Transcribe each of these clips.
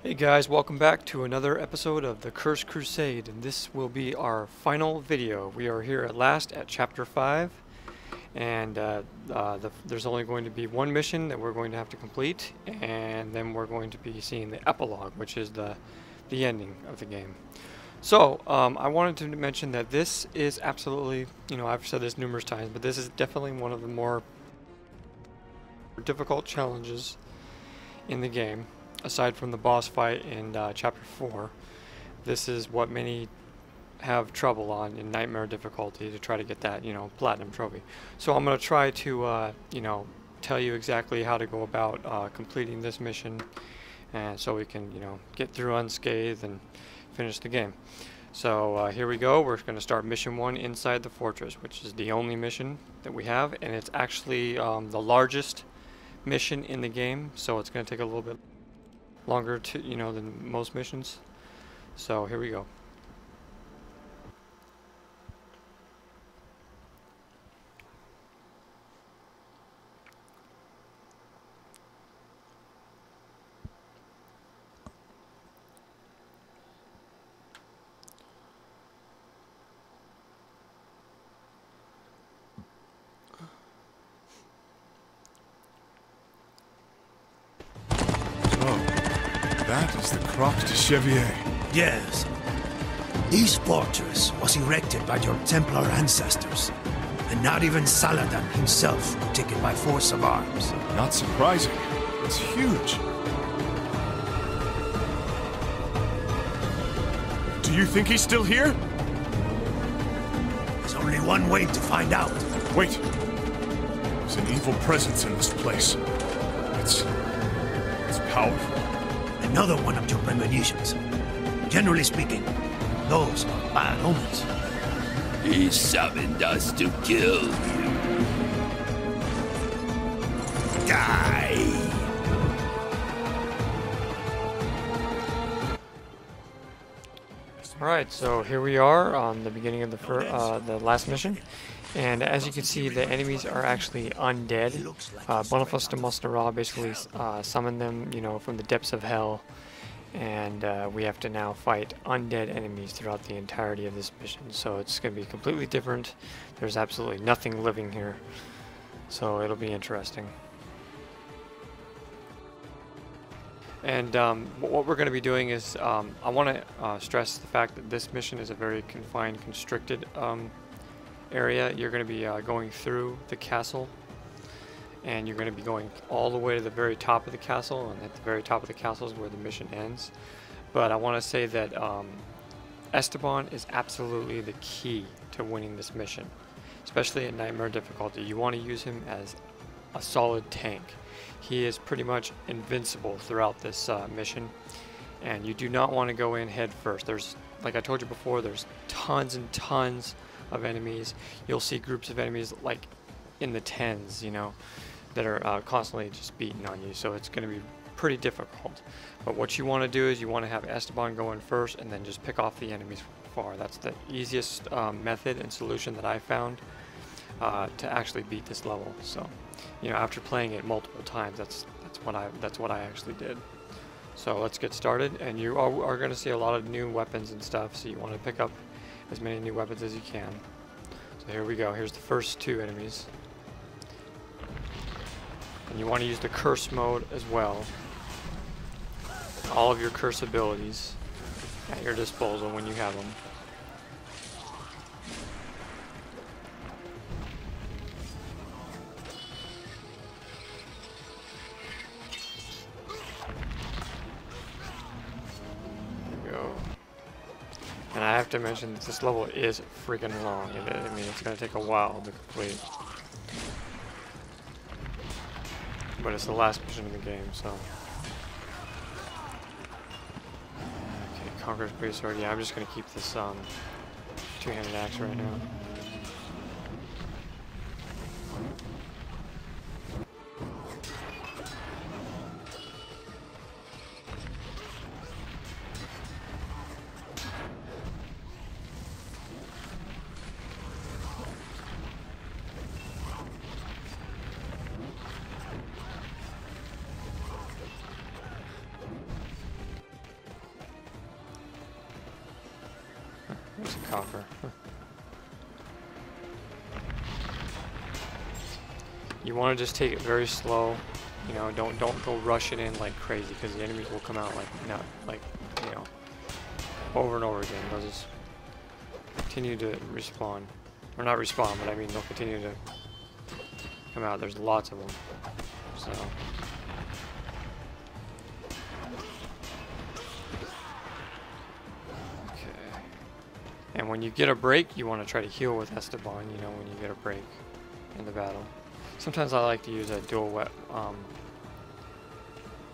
Hey guys, welcome back to another episode of the Cursed Crusade, and this will be our final video. We are here at last at Chapter 5, and there's only going to be one mission that we're going to have to complete, and then we're going to be seeing the epilogue, which is the ending of the game. So, I wanted to mention that this is absolutely, I've said this numerous times, but this is definitely one of the more difficult challenges in the game. Aside from the boss fight in Chapter 4, this is what many have trouble on in Nightmare difficulty to try to get that, Platinum trophy. So I'm going to try to, tell you exactly how to go about completing this mission, and so we can, get through unscathed and finish the game. So here we go. We're going to start Mission 1 inside the fortress, which is the only mission that we have, and it's actually the largest mission in the game, so it's going to take a little bit longer to than most missions. So here we go. That is the Croix de Chevier. Yes. This fortress was erected by your Templar ancestors, and not even Saladin himself could take it by force of arms. Not surprising. It's huge. Do you think he's still here? There's only one way to find out. Wait. There's an evil presence in this place. It's powerful. Another one of your premonitions. Generally speaking, those are bad omens. He summoned us to kill you. Die! Alright, so here we are on the beginning of the last mission. And as you can see, the enemies are actually undead. Boniface de Mostara basically summoned them, from the depths of hell. And we have to now fight undead enemies throughout the entirety of this mission. So it's going to be completely different. There's absolutely nothing living here. So it'll be interesting. And what we're going to be doing is, I want to stress the fact that this mission is a very confined, constricted area. You're going to be going through the castle, and you're going to be going all the way to the very top of the castle, and at the very top of the castle is where the mission ends. But I want to say that Estabon is absolutely the key to winning this mission, especially at Nightmare difficulty. You want to use him as a solid tank. He is pretty much invincible throughout this mission, and you do not want to go in head first. There's, like I told you before, there's tons and tons of enemies. You'll see groups of enemies like in the tens, that are constantly just beating on you, so it's going to be pretty difficult. But what you want to do is you want to have Estabon go in first and then just pick off the enemies from afar. That's the easiest method and solution that I found to actually beat this level. So after playing it multiple times, that's what I actually did. So let's get started, and you are going to see a lot of new weapons and stuff, so you want to pick up as many new weapons as you can. So here we go. Here's the first two enemies. And you want to use the curse mode as well. All of your curse abilities at your disposal when you have them. There we go. And I have to mention that this level is freaking long. I mean, it's going to take a while to complete. But it's the last mission of the game, so. Okay, Conqueror's Great Sword. Yeah, I'm just going to keep this two-handed axe right now. copper. You want to just take it very slow. You know, don't go rushing in like crazy, because the enemies will come out like you know, over and over again. They'll just continue to respawn, or not respawn, but I mean they'll continue to come out. There's lots of them. So. And when you get a break, you want to try to heal with Estabon, you know, when you get a break in the battle. Sometimes I like to use a dual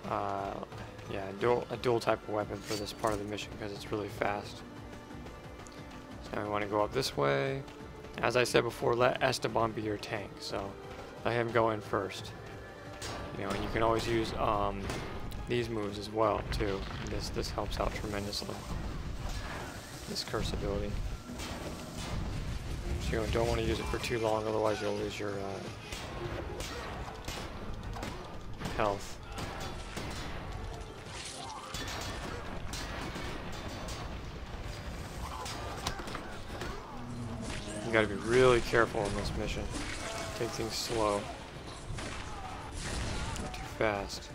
a dual type of weapon for this part of the mission, because it's really fast. So now we want to go up this way. As I said before, let Estabon be your tank, so let him go in first. You know, and you can always use these moves as well too. This helps out tremendously. This curse ability. So you don't want to use it for too long, otherwise you'll lose your health. You gotta be really careful in this mission. Take things slow. Not too fast.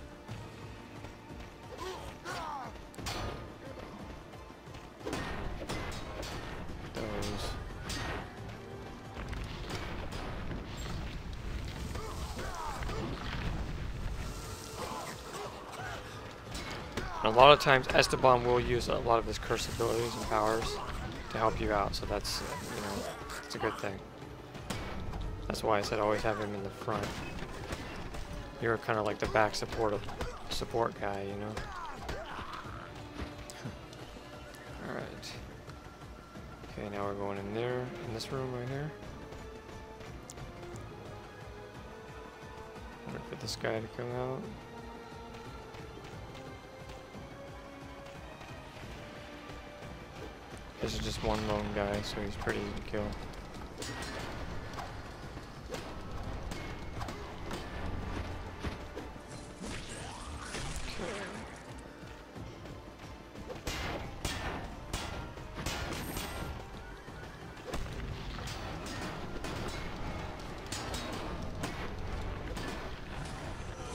A lot of times Estabon will use a lot of his curse abilities and powers to help you out, so that's, you know, it's a good thing. That's why I said always have him in the front. You're kind of like the back support guy, you know. Alright. Okay, now we're going in there, in this room right here. Wait for this guy to come out. This is just one lone guy, so he's pretty easy to kill.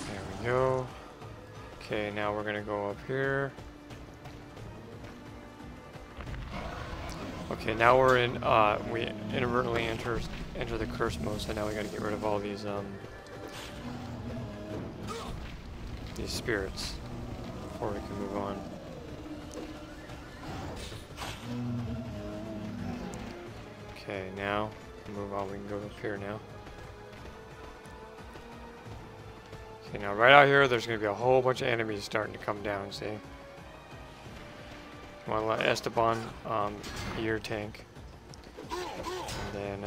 There we go. Okay, now we're gonna go up here. Okay, now we're in, we inadvertently enter the curse mode, so now we gotta get rid of all these spirits before we can move on. Okay, now, move on, we can go up here now. Okay, now right out here, there's gonna be a whole bunch of enemies starting to come down, see? You want to let Estabon be your tank. And then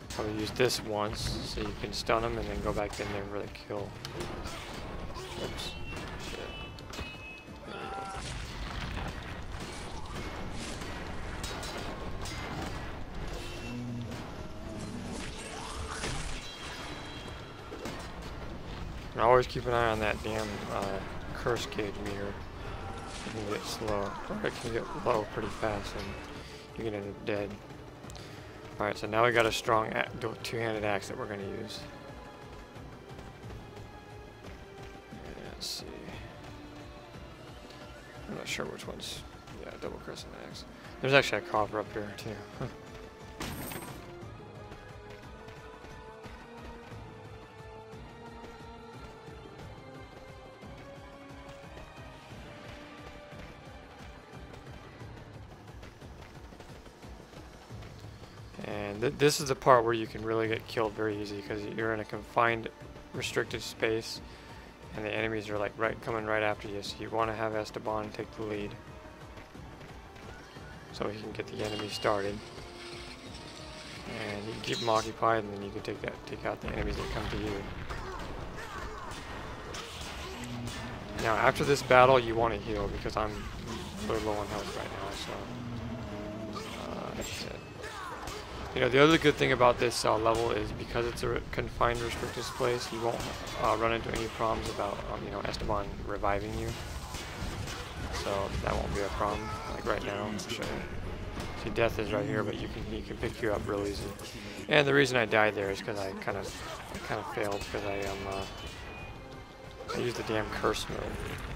probably use this once so you can stun him and then go back in there and really kill. Oops. Shit. There we go. And always keep an eye on that damn curse gauge meter. It can get slow, or it can get low pretty fast, and you can end up dead. Alright, so now we got a strong two-handed axe that we're going to use. Let's see. I'm not sure which one's. Yeah, double crescent axe. There's actually a copper up here, too. And this is the part where you can really get killed very easy, because you're in a confined, restricted space, and the enemies are like coming right after you. So you want to have Estabon take the lead, so he can get the enemy started, and you can keep them occupied, and then you can take out the enemies that come to you. Now after this battle, you want to heal, because I'm really low on health right now. So shit. You know, the other good thing about this level is because it's a confined, restricted place, you won't run into any problems about, you know, Estabon reviving you. So that won't be a problem, like right now, I'll show you. See, death is right here, but he can pick you up real easy. And the reason I died there is because I kind of failed because I used the damn curse mode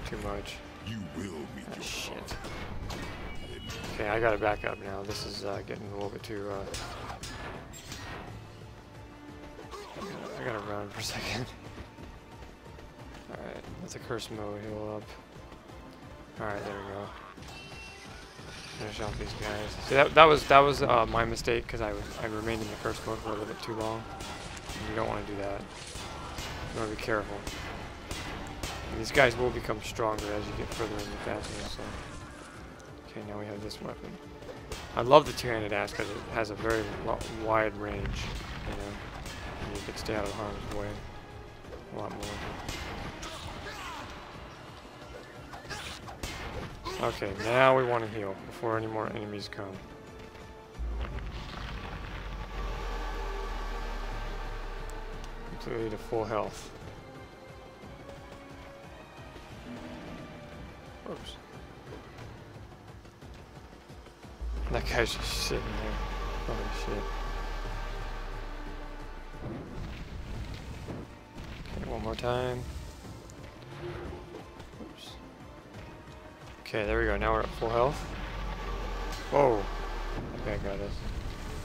too much. You will meet your shit. Okay, I gotta back up now. This is getting a little bit too. I gotta run for a second. All right, that's a curse mode. Heal up. All right, there we go. Finish off these guys. See, that was my mistake because I remained in the curse mode for a little bit too long. And you don't want to do that. You want to be careful. And these guys will become stronger as you get further in the fastness. So. Okay, now we have this weapon. I love the two-handed axe because it has a very wide range. You know, and you can stay out of harm's way a lot more. Okay, now we want to heal before any more enemies come. Completely to full health. Oops. That guy's just sitting there. Holy shit. Okay, one more time. Oops. Okay, there we go. Now we're at full health. Whoa. Okay, I got us.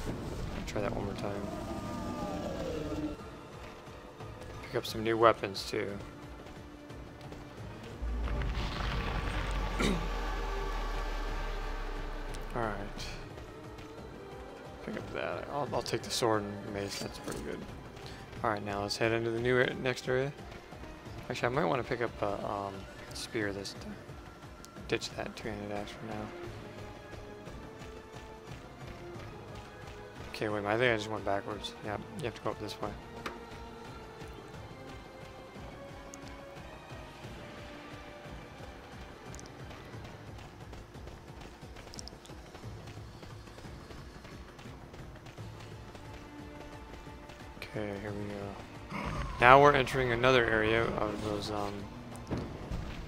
I'll try that one more time. Pick up some new weapons too. Alright. Pick up that. I'll take the sword and mace. That's pretty good. Alright, now let's head into the new next area. Actually, I might want to pick up a spear this time. Ditch that two-handed axe for now. Okay, wait a minute. I think I just went backwards. Yeah, you have to go up this way. Okay, here we go. Now we're entering another area of those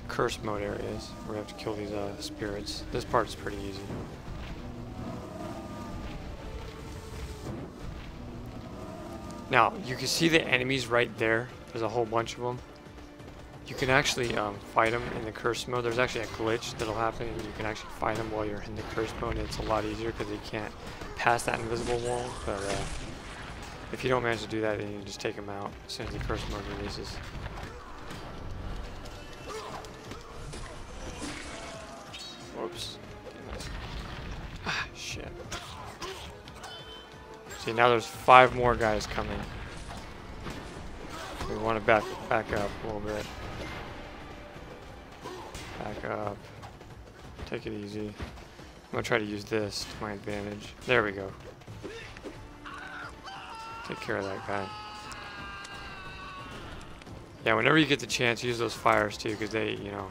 curse mode areas where we have to kill these spirits. This part's pretty easy. Now, you can see the enemies right there. There's a whole bunch of them. You can actually fight them in the curse mode. There's actually a glitch that'll happen and you can actually fight them while you're in the curse mode. It's a lot easier because you can't pass that invisible wall. But if you don't manage to do that, then you can just take them out as soon as the curse mode releases. Whoops. Ah, shit. See, now there's 5 more guys coming. We want to back up a little bit. Back up. Take it easy. I'm going to try to use this to my advantage. There we go. Take care of that guy. Yeah, whenever you get the chance, use those fires too, because they, you know,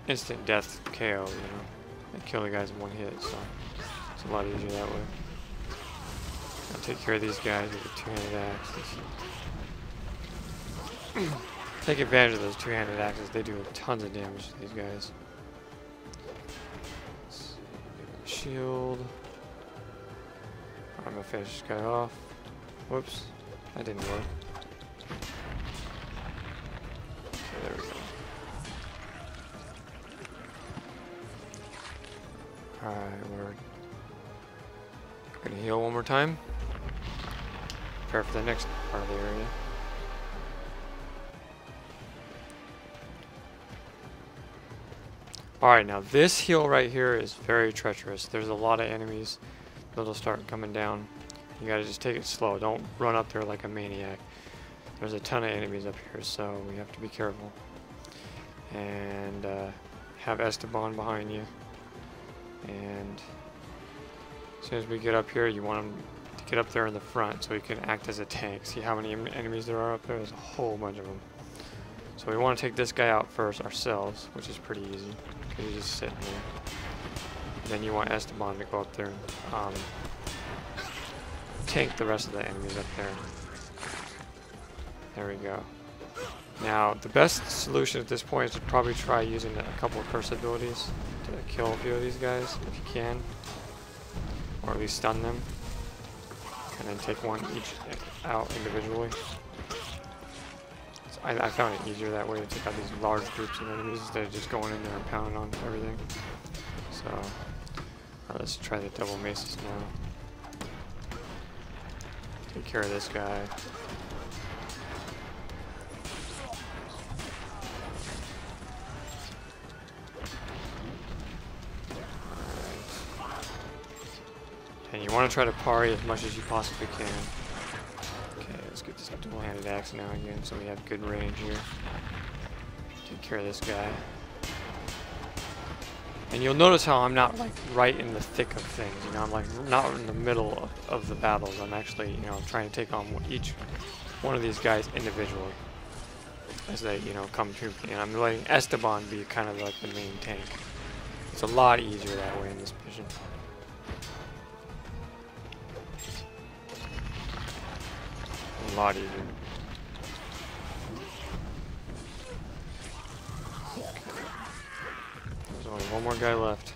instant death KO, you know. They kill the guys in one hit, so it's a lot easier that way. I'll take care of these guys with a two-handed axe. Take advantage of those two-handed axes. They do tons of damage to these guys. Shield. I'm gonna finish this guy off. Whoops, that didn't work. Okay, there we go. Alright, we're gonna heal one more time. Prepare for the next part of the area. Alright, now this hill right here is very treacherous. There's a lot of enemies that'll start coming down. You gotta just take it slow. Don't run up there like a maniac. There's a ton of enemies up here, so we have to be careful. And have Estabon behind you. And as soon as we get up here, you want him to get up there in the front so he can act as a tank. See how many enemies there are up there? There's a whole bunch of them. So we want to take this guy out first ourselves, which is pretty easy because he's just sitting there. Then you want Estabon to go up there and tank the rest of the enemies up there. There we go. Now, the best solution at this point is to probably try using a couple of curse abilities to kill a few of these guys, if you can. or at least stun them, and then take one each out individually. So I found it easier that way to take out these large groups of enemies instead of just going in there and pounding on everything. So let's try the double maces now. Take care of this guy. And you want to try to parry as much as you possibly can. Okay, let's get this dual-handed axe now again, so we have good range here. Take care of this guy. And you'll notice how I'm not like right in the thick of things. You know, I'm like not in the middle of the battles. I'm actually, you know, I'm trying to take on each one of these guys individually as they, you know, come to me. And I'm letting Estabon be kind of like the main tank. It's a lot easier that way in this mission. A lot easier. Okay. There's only one more guy left.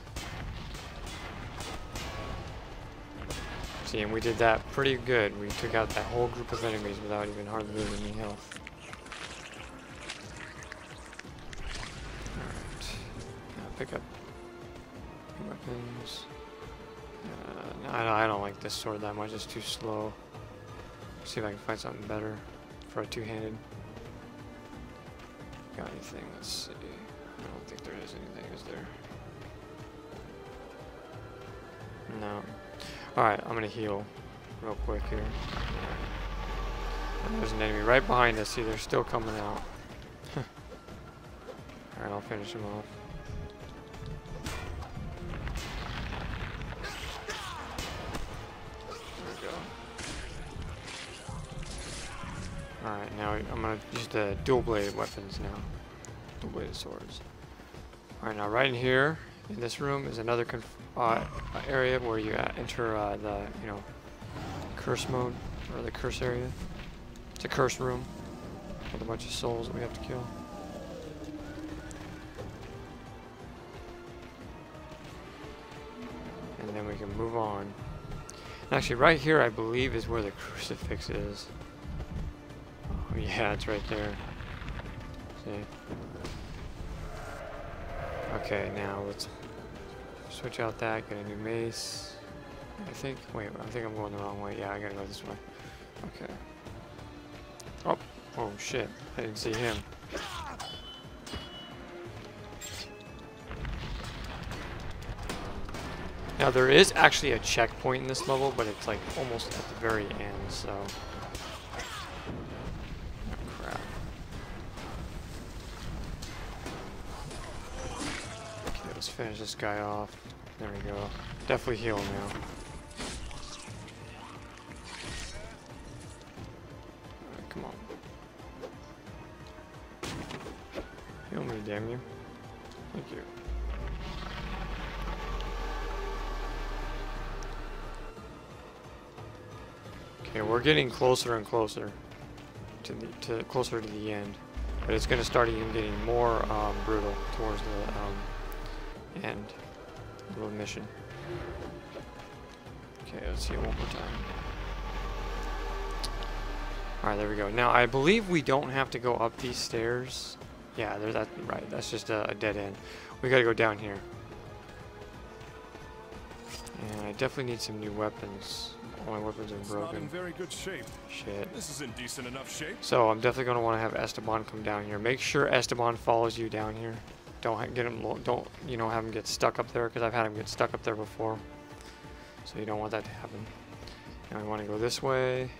See, and we did that pretty good. We took out that whole group of enemies without even hardly losing any health. Alright. Now pick up weapons. No, I don't like this sword that much. It's too slow. See if I can find something better for a two-handed. Got anything? Let's see. I don't think there is anything, is there? No. Alright, I'm gonna heal real quick here. And there's an enemy right behind us. See, they're still coming out. Alright, I'll finish him off. Alright, now I'm going to use the dual-bladed weapons now. Dual-bladed swords. Alright, now right in here, in this room, is another area where you enter the, you know, curse mode, or the curse area. It's a curse room with a bunch of souls that we have to kill. And then we can move on. And actually, right here, I believe, is where the crucifix is. Yeah, it's right there. See? Okay, now let's switch out that, get a new mace. I think, wait, I think I'm going the wrong way. Yeah, I gotta go this way. Okay. Oh shit, I didn't see him. Now there is actually a checkpoint in this level, but it's like almost at the very end, so. Finish this guy off. There we go. Definitely heal him now. Alright, come on. Heal me, damn you. Thank you. Okay, we're getting closer and closer to closer to the end, but it's going to start even getting more brutal towards the end of the mission. Okay, let's see it one more time. Alright, there we go. Now, I believe we don't have to go up these stairs. Yeah, right. That's just a dead end. We gotta go down here. And I definitely need some new weapons. All my weapons are broken. Not in very good shape. Shit. This is in decent enough shape. So I'm definitely gonna want to have Estabon come down here. Make sure Estabon follows you down here. Don't get him. Don't, you know, have him get stuck up there, because I've had him get stuck up there before. So you don't want that to happen. Now we want to go this way,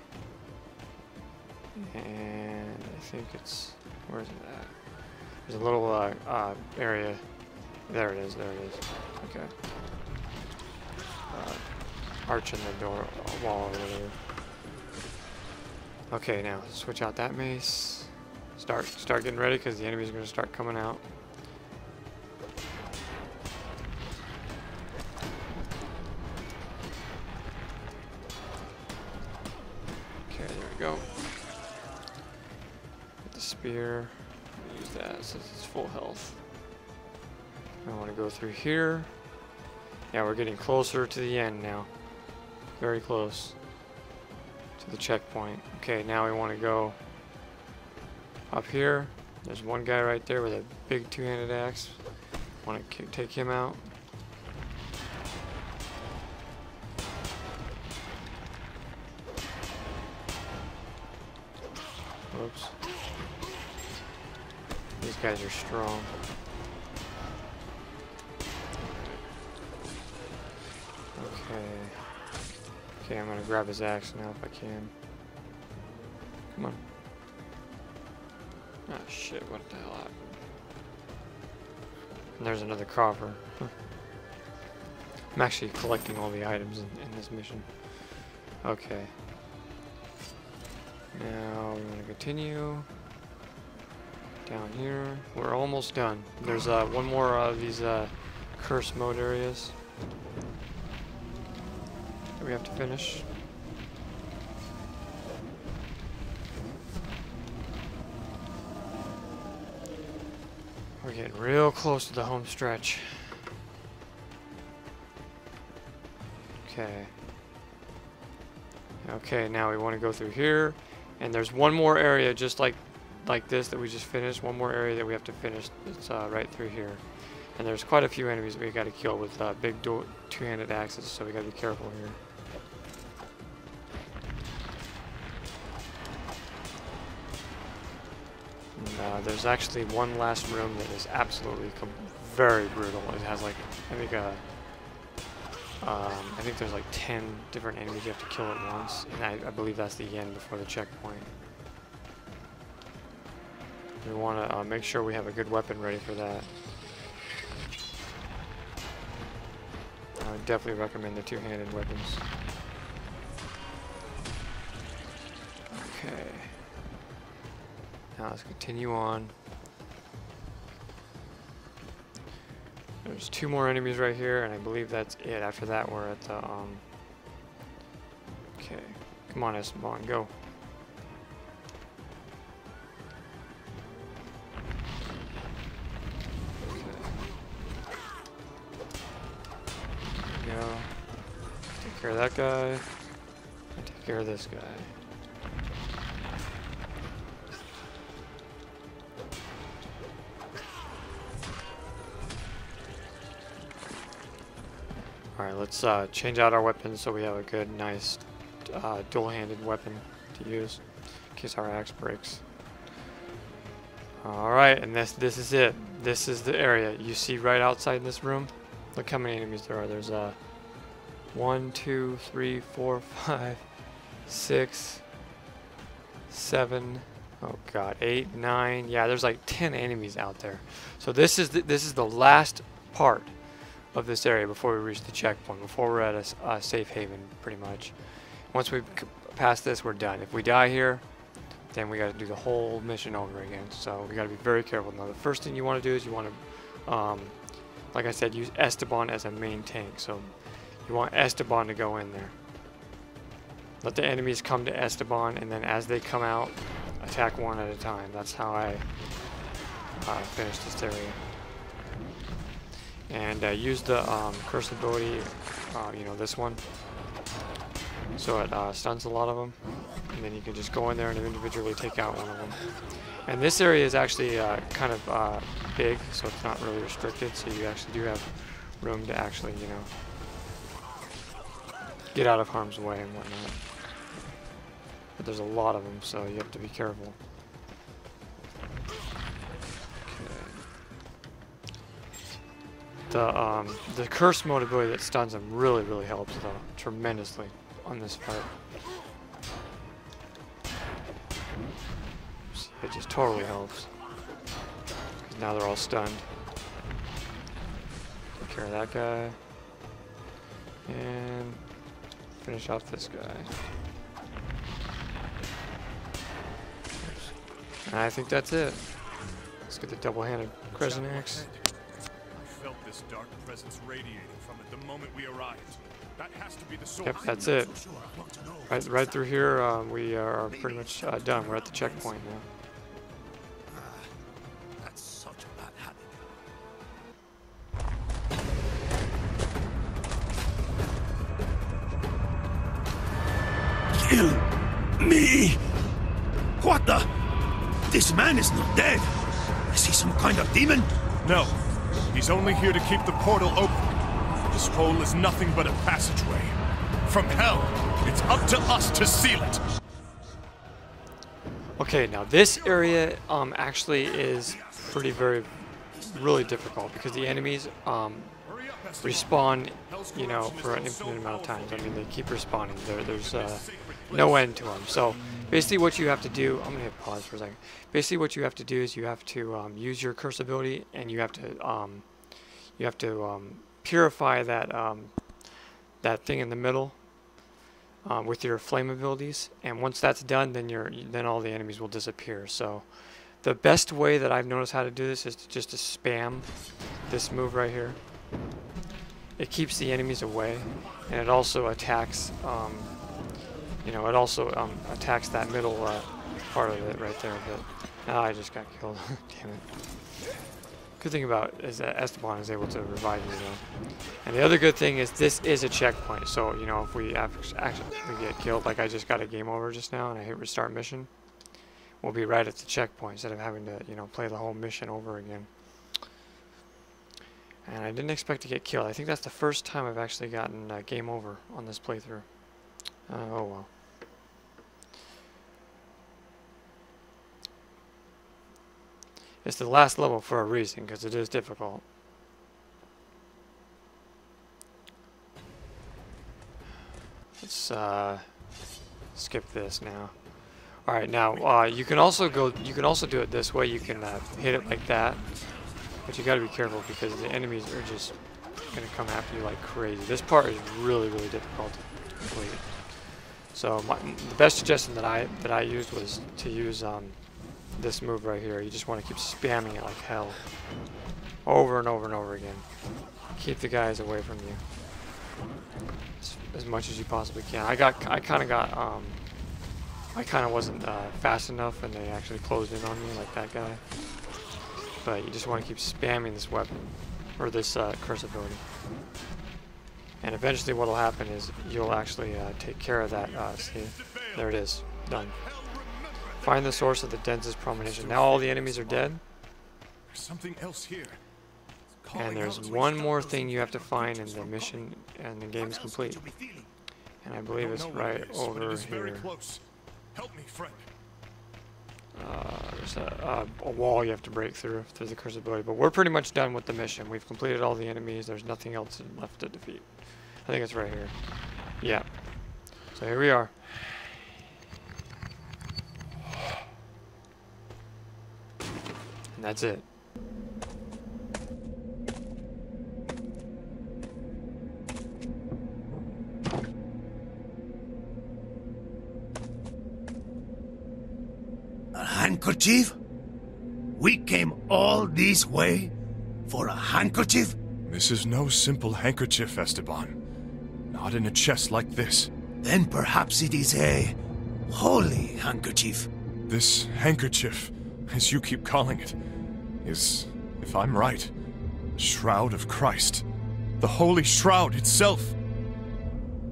and I think it's, where is it at? There's a little area. There it is. There it is. Okay. Arch in the door wall or whatever. Okay, now switch out that mace. Start getting ready, because the enemies are going to start coming out. Go. Get the spear. Use that since it's full health. I want to go through here. Yeah, we're getting closer to the end now. Very close to the checkpoint. Okay, now we want to go up here. There's one guy right there with a big two-handed axe. Want to take him out. Whoops. These guys are strong. Okay. Okay, I'm gonna grab his axe now if I can. Come on. Ah, shit, what the hell happened? And there's another copper. Huh. I'm actually collecting all the items in this mission. Okay. Now we want to continue down here. We're almost done. There's one more of these curse mode areas that we have to finish. We're getting real close to the home stretch. Okay. Okay, now we want to go through here. And there's one more area just like this that we just finished. One more area that we have to finish. It's right through here. And there's quite a few enemies we got to kill with big two-handed axes, so we got to be careful here. And, there's actually one last room that is absolutely very brutal. It has like, I think there's like 10 different enemies you have to kill at once, and I believe that's the end before the checkpoint. We want to make sure we have a good weapon ready for that. I would definitely recommend the two-handed weapons. Okay. Now let's continue on. There's 2 more enemies right here, and I believe that's it. After that, we're at the, Okay. Come on, Estabon, go. Okay. There we go. Take care of that guy. And take care of this guy. Alright, let's change out our weapons so we have a good, nice, dual-handed weapon to use in case our axe breaks. Alright, and this is it. This is the area. You see right outside this room? Look how many enemies there are. There's 1, 2, 3, 4, 5, 6, 7, oh god, 8, 9. Yeah, there's like 10 enemies out there. So this is the last part of this area before we reach the checkpoint, before we're at a safe haven, pretty much. Once we pass this, we're done. If we die here, then we got to do the whole mission over again. So we got to be very careful. Now, the first thing you want to do is you want to, like I said, use Estabon as a main tank. So you want Estabon to go in there. Let the enemies come to Estabon, and then as they come out, attack one at a time. That's how I finish this area. And use the curse ability, you know, this one, so it stuns a lot of them, and then you can just go in there and individually take out one of them. And this area is actually kind of big, so it's not really restricted, so you actually do have room to actually, you know, get out of harm's way and whatnot. But there's a lot of them, so you have to be careful. The curse mode ability that stuns them really helps though, tremendously on this part. See, it just totally helps. 'Cause now they're all stunned. Take care of that guy. And finish off this guy. And I think that's it. Let's get the double-handed crescent axe. This dark presence radiating from it the moment we arrived. That has to be the source. Yep, that's it. Right through here, we are pretty much done. We're at the checkpoint now. That's such a bad habit. Kill me! What the? This man is not dead. Is he some kind of demon? No. He's only here to keep the portal open. This hole is nothing but a passageway. From hell. It's up to us to seal it. Okay, now this area actually is really difficult because the enemies respawn, you know, for an infinite amount of times. I mean, they keep respawning. There's no end to them. So basically what you have to do, I'm gonna hit pause for a second. Basically what you have to do is you have to use your curse ability, and you have to purify that that thing in the middle with your flame abilities, and once that's done, then all the enemies will disappear. So the best way that I've noticed how to do this is just to spam this move right here. It keeps the enemies away, and it also attacks you know, it also attacks that middle part of it right there. But I just got killed. Damn it. Good thing about it is that Estabon is able to revive you though. And the other good thing is this is a checkpoint. So, you know, if we actually get killed, like I just got a game over just now and I hit restart mission, we'll be right at the checkpoint instead of having to, you know, play the whole mission over again. And I didn't expect to get killed. I think that's the first time I've actually gotten game over on this playthrough. Oh well. It's the last level for a reason, because it is difficult. Let's skip this now. All right, now you can also do it this way. You can hit it like that, but you got to be careful because the enemies are just gonna come after you like crazy. This part is really difficult to complete. So the best suggestion that I used was to use this move right here. You just want to keep spamming it like hell, over and over and over again. Keep the guys away from you as much as you possibly can. I kind of wasn't fast enough, and they actually closed in on me like that guy. But you just want to keep spamming this weapon or this curse ability, and eventually what will happen is you'll actually take care of that. See, there it is, done. Find the source of the densest premonition. Now all the enemies are dead. There's something else here. And there's one more thing you have to find in the mission, and the game is complete. And I believe it's right over here. Help me, friend. There's a wall you have to break through the curse ability. But we're pretty much done with the mission. We've completed all the enemies. There's nothing else left to defeat. I think it's right here. Yeah. So here we are. And that's it. A handkerchief? We came all this way for a handkerchief? This is no simple handkerchief, Estabon. Not in a chest like this. Then perhaps it is a holy handkerchief. This handkerchief, as you keep calling it, is, if I'm right, the Shroud of Christ. The Holy Shroud itself.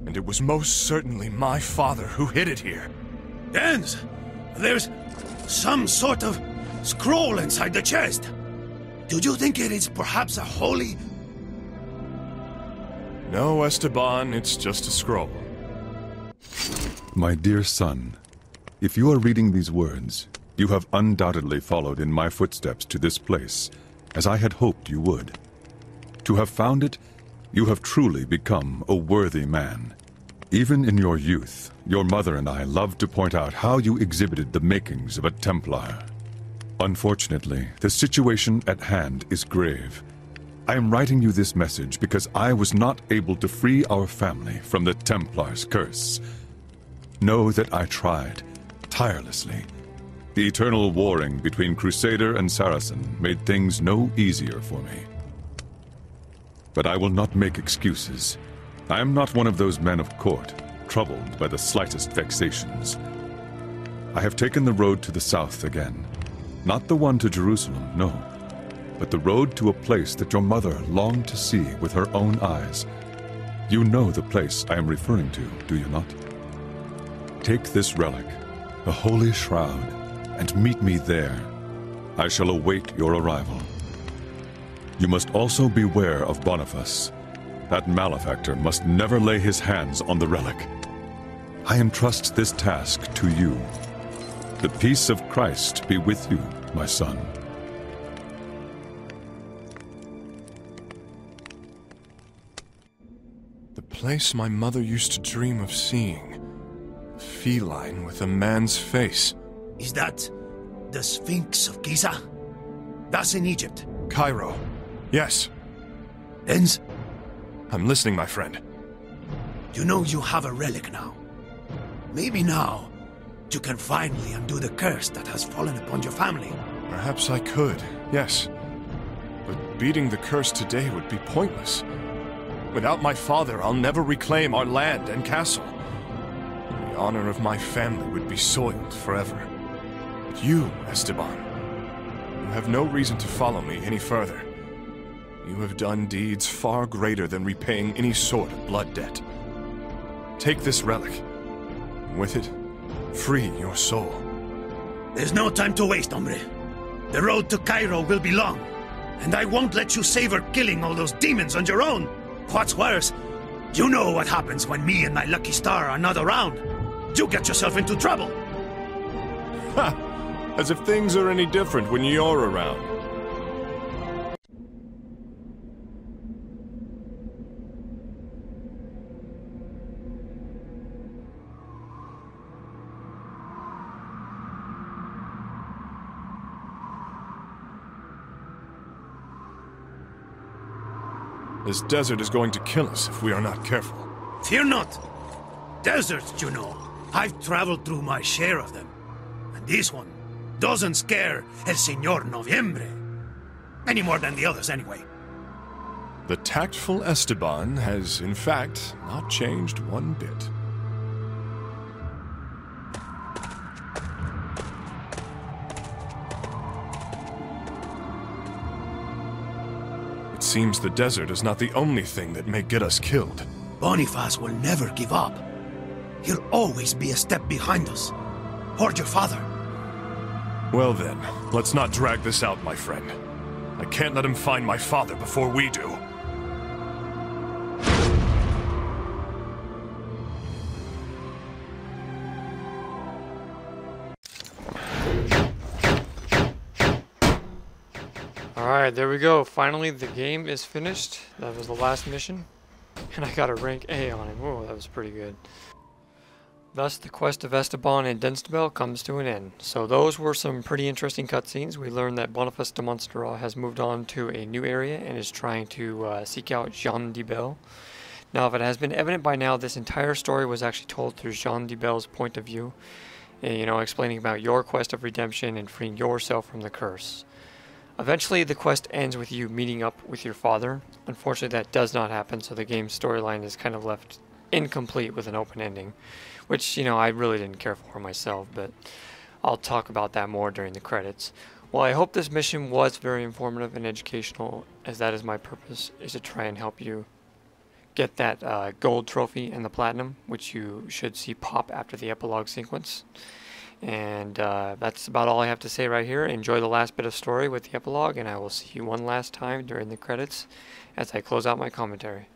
And it was most certainly my father who hid it here. Then there's some sort of scroll inside the chest. Do you think it is perhaps a holy... No, Estabon, it's just a scroll. My dear son, if you are reading these words, you have undoubtedly followed in my footsteps to this place, as I had hoped you would. To have found it, you have truly become a worthy man. Even in your youth, your mother and I loved to point out how you exhibited the makings of a Templar. Unfortunately, the situation at hand is grave. I am writing you this message because I was not able to free our family from the Templar's curse. Know that I tried, tirelessly. The eternal warring between Crusader and Saracen made things no easier for me. But I will not make excuses. I am not one of those men of court, troubled by the slightest vexations. I have taken the road to the south again. Not the one to Jerusalem, no, but the road to a place that your mother longed to see with her own eyes. You know the place I am referring to, do you not? Take this relic, the Holy Shroud, and meet me there. I shall await your arrival. You must also beware of Boniface. That malefactor must never lay his hands on the relic. I entrust this task to you. The peace of Christ be with you, my son. The place my mother used to dream of seeing. A feline with a man's face. Is that the Sphinx of Giza? That's in Egypt. Cairo. Yes. Enz, I'm listening, my friend. you know you have a relic now. Maybe now you can finally undo the curse that has fallen upon your family. Perhaps I could, yes. But beating the curse today would be pointless. Without my father, I'll never reclaim our land and castle. The honor of my family would be soiled forever. But you, Estabon, you have no reason to follow me any further. You have done deeds far greater than repaying any sort of blood debt. Take this relic, and with it, free your soul. There's no time to waste, hombre. The road to Cairo will be long, and I won't let you savor killing all those demons on your own. What's worse, you know what happens when me and my lucky star are not around. You get yourself into trouble. Ha! As if things are any different when you're around. This desert is going to kill us if we are not careful. Fear not. Deserts, you know. I've traveled through my share of them. And this one doesn't scare El Señor Noviembre. Any more than the others, anyway. The tactful Estabon has, in fact, not changed one bit. It seems the desert is not the only thing that may get us killed. Boniface will never give up. He'll always be a step behind us. Or your father. Well then, let's not drag this out, my friend. I can't let him find my father before we do. Alright, there we go. Finally, the game is finished. That was the last mission. And I got a rank A on it. Whoa, that was pretty good. Thus, the quest of Estabon and Dunstable comes to an end. So those were some pretty interesting cutscenes. We learned that Boniface de Montserrat has moved on to a new area and is trying to seek out Jean de Belle. Now, if it has been evident by now, this entire story was actually told through Jean de Belle's point of view. You know, explaining about your quest of redemption and freeing yourself from the curse. Eventually, the quest ends with you meeting up with your father. Unfortunately, that does not happen, so the game's storyline is kind of left incomplete with an open ending. Which, you know, I really didn't care for myself, but I'll talk about that more during the credits. Well, I hope this mission was very informative and educational, as that is my purpose, is to try and help you get that gold trophy and the platinum, which you should see pop after the epilogue sequence. And that's about all I have to say right here. Enjoy the last bit of story with the epilogue, and I will see you one last time during the credits as I close out my commentary.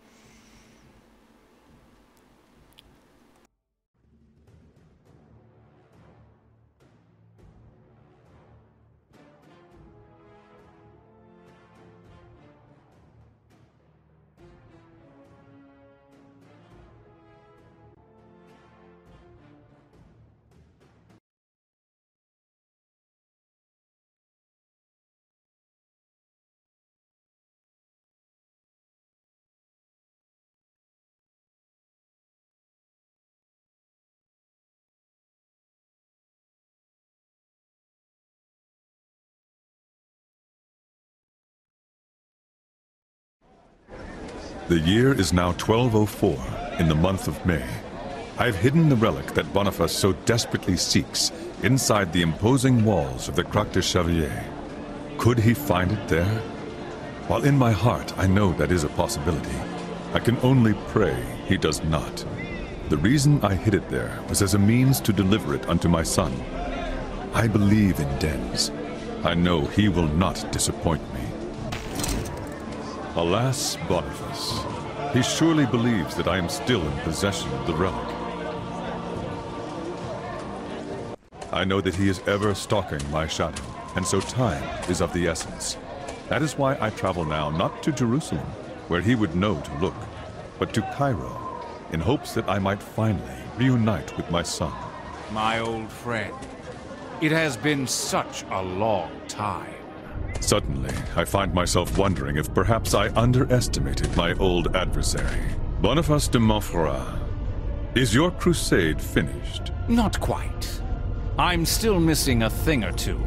The year is now 1204, in the month of May. I've hidden the relic that Boniface so desperately seeks inside the imposing walls of the Croix de Chevalier. Could he find it there? While in my heart I know that is a possibility, I can only pray he does not. The reason I hid it there was as a means to deliver it unto my son. I believe in Dens. I know he will not disappoint me. Alas, Boniface. He surely believes that I am still in possession of the relic. I know that he is ever stalking my shadow, and so time is of the essence. That is why I travel now not to Jerusalem, where he would know to look, but to Cairo, in hopes that I might finally reunite with my son. My old friend, it has been such a long time. Suddenly, I find myself wondering if perhaps I underestimated my old adversary. Boniface de Montferrat, is your crusade finished? Not quite. I'm still missing a thing or two.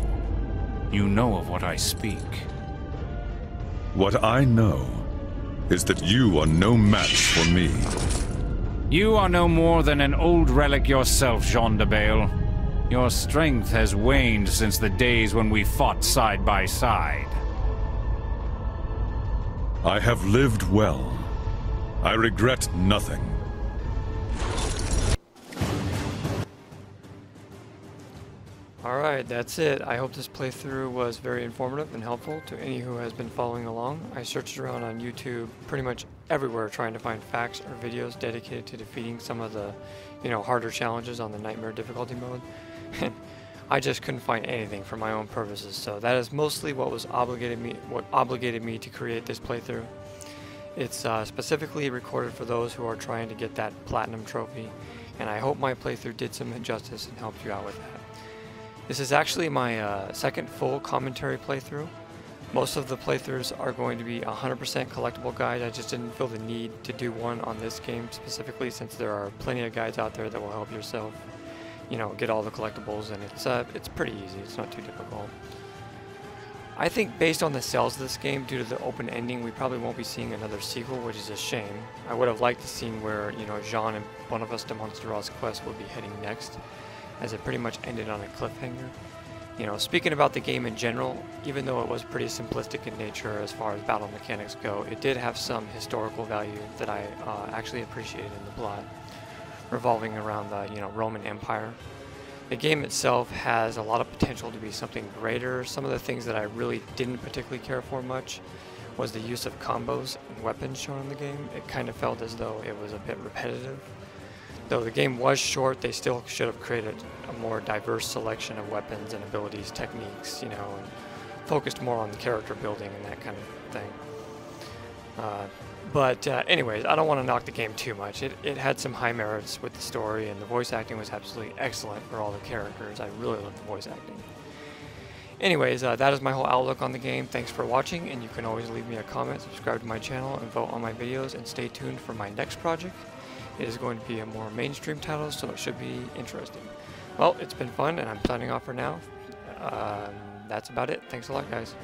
You know of what I speak. What I know is that you are no match for me. You are no more than an old relic yourself, Jean de Bale. Your strength has waned since the days when we fought side by side. I have lived well. I regret nothing. Alright, that's it. I hope this playthrough was very informative and helpful to any who has been following along. I searched around on YouTube pretty much everywhere trying to find facts or videos dedicated to defeating some of the, harder challenges on the Nightmare difficulty mode. And I just couldn't find anything for my own purposes, so that is mostly what obligated me to create this playthrough. It's specifically recorded for those who are trying to get that platinum trophy, and I hope my playthrough did some justice and helped you out with that. This is actually my second full commentary playthrough. Most of the playthroughs are going to be 100% collectible guides. I just didn't feel the need to do one on this game specifically, since there are plenty of guides out there that will help yourself, get all the collectibles, and it's pretty easy. It's not too difficult. I think based on the sales of this game, due to the open ending, we probably won't be seeing another sequel, which is a shame. I would have liked to see where, Jean and Boniface de Montferrat's quest would be heading next, as it pretty much ended on a cliffhanger. Speaking about the game in general, even though it was pretty simplistic in nature as far as battle mechanics go, it did have some historical value that I actually appreciated in the plot, revolving around the Roman Empire. The game itself has a lot of potential to be something greater. Some of the things that I really didn't particularly care for much was the use of combos and weapons shown in the game. It kind of felt as though it was a bit repetitive. Though the game was short, they still should have created a more diverse selection of weapons and abilities, techniques, and focused more on the character building and that kind of thing. But anyways, I don't want to knock the game too much. It had some high merits with the story, and the voice acting was absolutely excellent for all the characters. I really loved the voice acting. Anyways, that is my whole outlook on the game. Thanks for watching, and you can always leave me a comment, subscribe to my channel, and vote on my videos, and stay tuned for my next project. It is going to be a more mainstream title, so it should be interesting. Well, it's been fun, and I'm signing off for now. That's about it. Thanks a lot, guys.